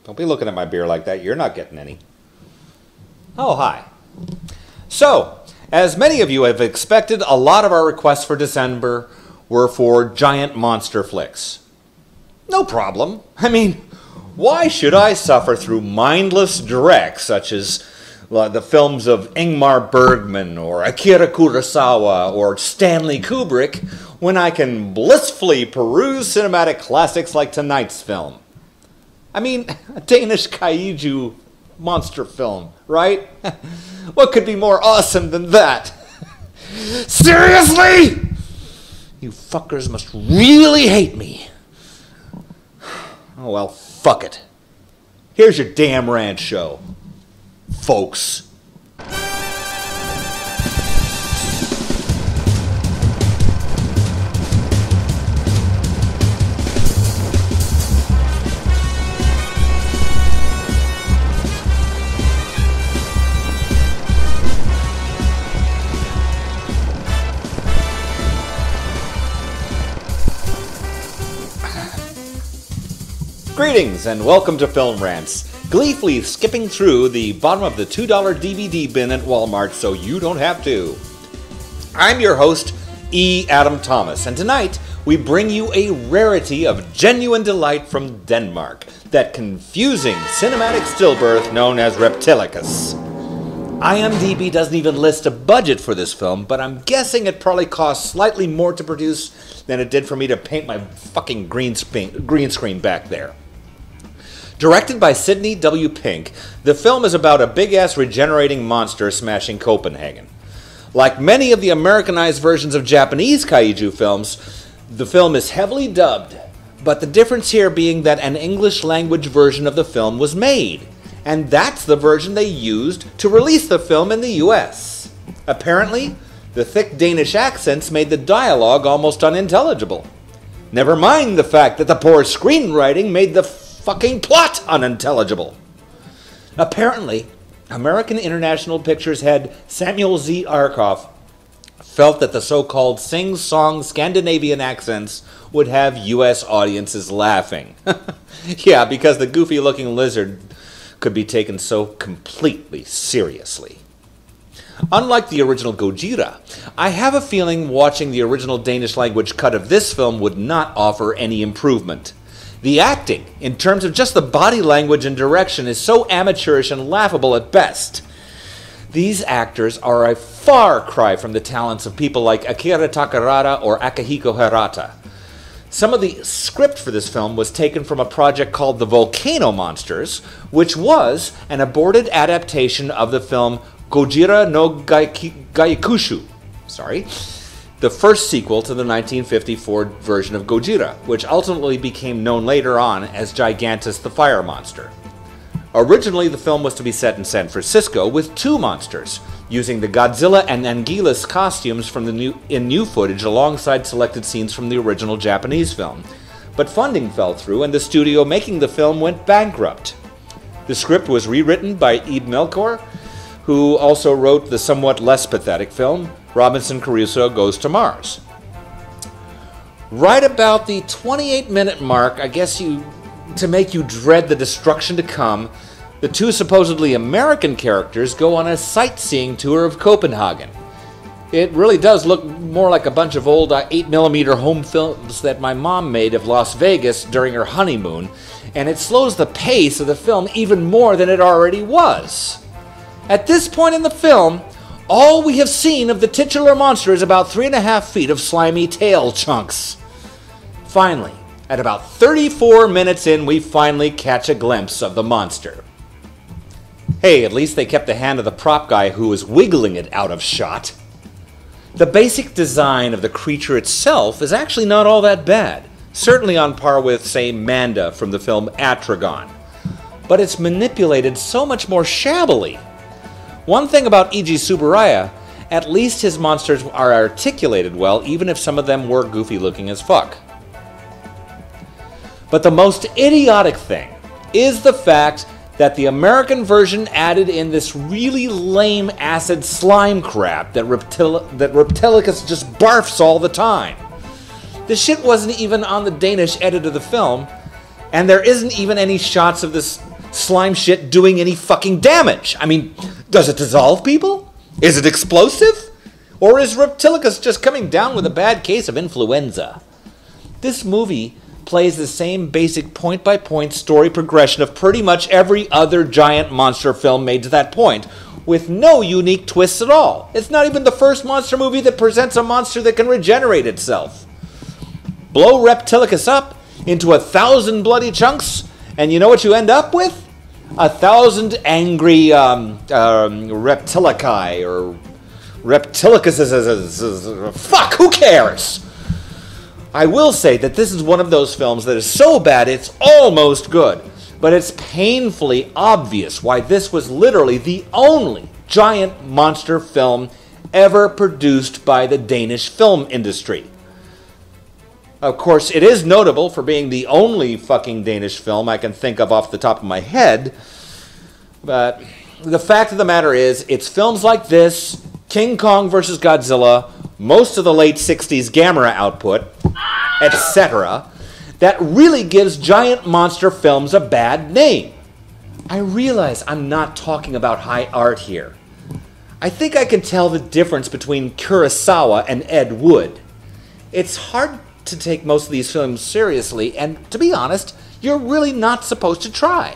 Don't be looking at my beer like that. You're not getting any. Oh, hi. So, as many of you have expected, a lot of our requests for December were for giant monster flicks. No problem. I mean, why should I suffer through mindless dreck such as the films of Ingmar Bergman or Akira Kurosawa or Stanley Kubrick when I can blissfully peruse cinematic classics like tonight's film? I mean, a Danish kaiju monster film, right? What could be more awesome than that? Seriously? You fuckers must really hate me. Oh well, fuck it. Here's your damn rant show, folks. Greetings and welcome to Film Rants, gleefully skipping through the bottom of the $2 DVD bin at Walmart so you don't have to. I'm your host, E. Adam Thomas, and tonight we bring you a rarity of genuine delight from Denmark, that confusing cinematic stillbirth known as Reptilicus. IMDb doesn't even list a budget for this film, but I'm guessing it probably cost slightly more to produce than it did for me to paint my fucking green screen back there. Directed by Sidney W. Pink, the film is about a big-ass regenerating monster smashing Copenhagen. Like many of the Americanized versions of Japanese kaiju films, the film is heavily dubbed, but the difference here being that an English-language version of the film was made, and that's the version they used to release the film in the US. Apparently, the thick Danish accents made the dialogue almost unintelligible. Never mind the fact that the poor screenwriting made the fucking plot unintelligible. Apparently, American International Pictures head Samuel Z. Arkoff felt that the so-called sing-song Scandinavian accents would have US audiences laughing. Yeah, because the goofy-looking lizard could be taken so completely seriously. Unlike the original Gojira, I have a feeling watching the original Danish language cut of this film would not offer any improvement. The acting, in terms of just the body language and direction, is so amateurish and laughable at best. These actors are a far cry from the talents of people like Akira Takarada or Akihiko Hirata. Some of the script for this film was taken from a project called The Volcano Monsters, which was an aborted adaptation of the film Gojira no Gaikushu, the first sequel to the 1954 version of Gojira, which ultimately became known later on as Gigantus the Fire Monster. Originally, the film was to be set in San Francisco with two monsters, using the Godzilla and Anguillus costumes from the new footage alongside selected scenes from the original Japanese film. But funding fell through and the studio making the film went bankrupt. The script was rewritten by Ebe Melchior, who also wrote the somewhat less pathetic film Robinson Crusoe Goes to Mars. Right about the 28-minute mark, I guess to make you dread the destruction to come, the two supposedly American characters go on a sightseeing tour of Copenhagen. It really does look more like a bunch of old 8mm home films that my mom made of Las Vegas during her honeymoon, and it slows the pace of the film even more than it already was. At this point in the film, all we have seen of the titular monster is about 3.5 feet of slimy tail chunks. Finally, at about 34 minutes in, we finally catch a glimpse of the monster. Hey, at least they kept the hand of the prop guy who was wiggling it out of shot. The basic design of the creature itself is actually not all that bad, certainly on par with, say, Manda from the film Atragon. But it's manipulated so much more shabbily. One thing about E.G. Tsuburaya, at least his monsters are articulated well, even if some of them were goofy looking as fuck. But the most idiotic thing is the fact that the American version added in this really lame acid slime crap that Reptilicus just barfs all the time. This shit wasn't even on the Danish edit of the film, and there isn't even any shots of this slime shit doing any fucking damage? I mean, does it dissolve people? Is it explosive? Or is Reptilicus just coming down with a bad case of influenza? This movie plays the same basic point-by-point story progression of pretty much every other giant monster film made to that point, with no unique twists at all. It's not even the first monster movie that presents a monster that can regenerate itself. Blow Reptilicus up into 1,000 bloody chunks, and you know what you end up with? 1,000 angry reptilici, or Reptilicus. Fuck, who cares? I will say that this is one of those films that is so bad it's almost good, but it's painfully obvious why this was literally the only giant monster film ever produced by the Danish film industry. Of course, it is notable for being the only fucking Danish film I can think of off the top of my head, but the fact of the matter is, it's films like this, King Kong vs. Godzilla, most of the late 60s Gamera output, etc., that really gives giant monster films a bad name. I realize I'm not talking about high art here. I think I can tell the difference between Kurosawa and Ed Wood. It's hard to take most of these films seriously, and to be honest, you're really not supposed to try.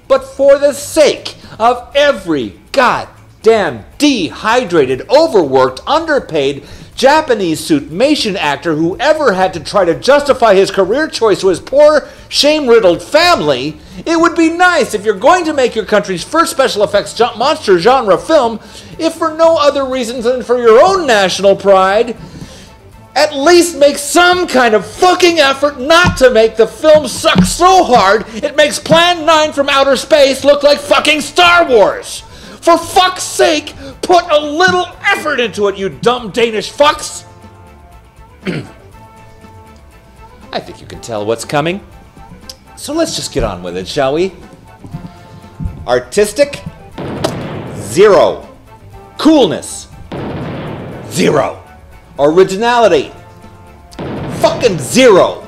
But for the sake of every goddamn dehydrated, overworked, underpaid Japanese suitmation actor who ever had to try to justify his career choice to his poor, shame-riddled family, it would be nice if you're going to make your country's first special effects monster genre film, if for no other reasons than for your own national pride, at least make some kind of fucking effort not to make the film suck so hard it makes Plan 9 from outer space look like fucking Star Wars. For fuck's sake, put a little effort into it, you dumb Danish fucks! I think you can tell what's coming. So let's just get on with it, shall we? Artistic? 0. Coolness? 0. Originality? Fucking 0.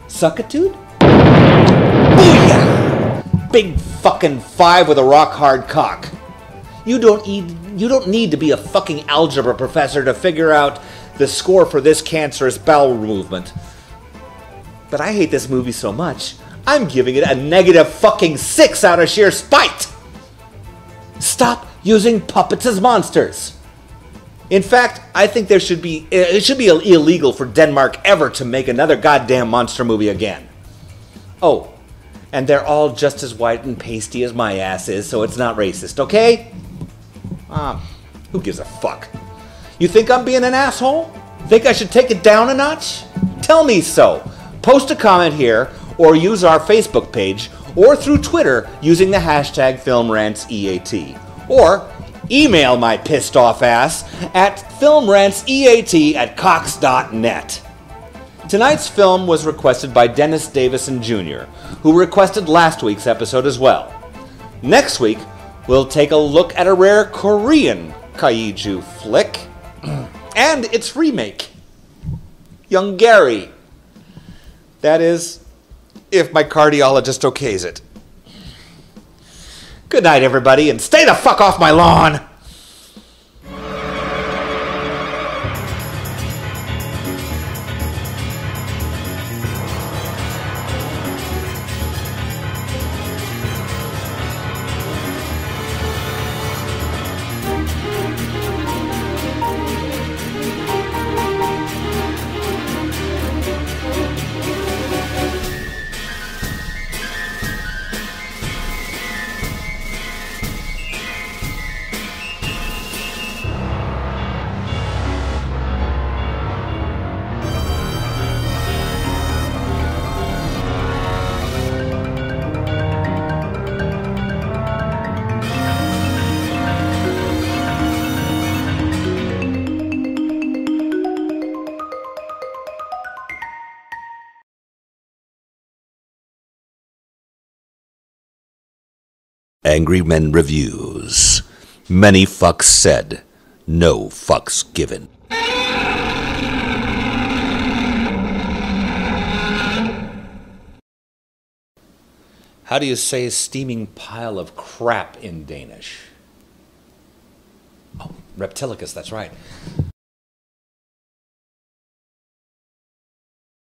Suckitude? Booyah! Big fucking 5 with a rock-hard cock. You don't need to be a fucking algebra professor to figure out the score for this cancerous bowel movement. But I hate this movie so much, I'm giving it a negative fucking 6 out of sheer spite! Stop using puppets as monsters! In fact, I think it should be illegal for Denmark ever to make another goddamn monster movie again. Oh, and they're all just as white and pasty as my ass is, so it's not racist, okay? Who gives a fuck? You think I'm being an asshole? Think I should take it down a notch? Tell me so. Post a comment here, or use our Facebook page, or through Twitter using the hashtag FilmRantsEAT. Or email my pissed off ass at filmrantseat@cox.net. Tonight's film was requested by Dennis Davison Jr., who requested last week's episode as well. Next week, we'll take a look at a rare Korean kaiju flick and its remake, Young Gary. That is, if my cardiologist okays it. Good night, everybody, and stay the fuck off my lawn! Angry Men Reviews. Many fucks said, no fucks given. How do you say steaming pile of crap in Danish? Oh, Reptilicus, that's right.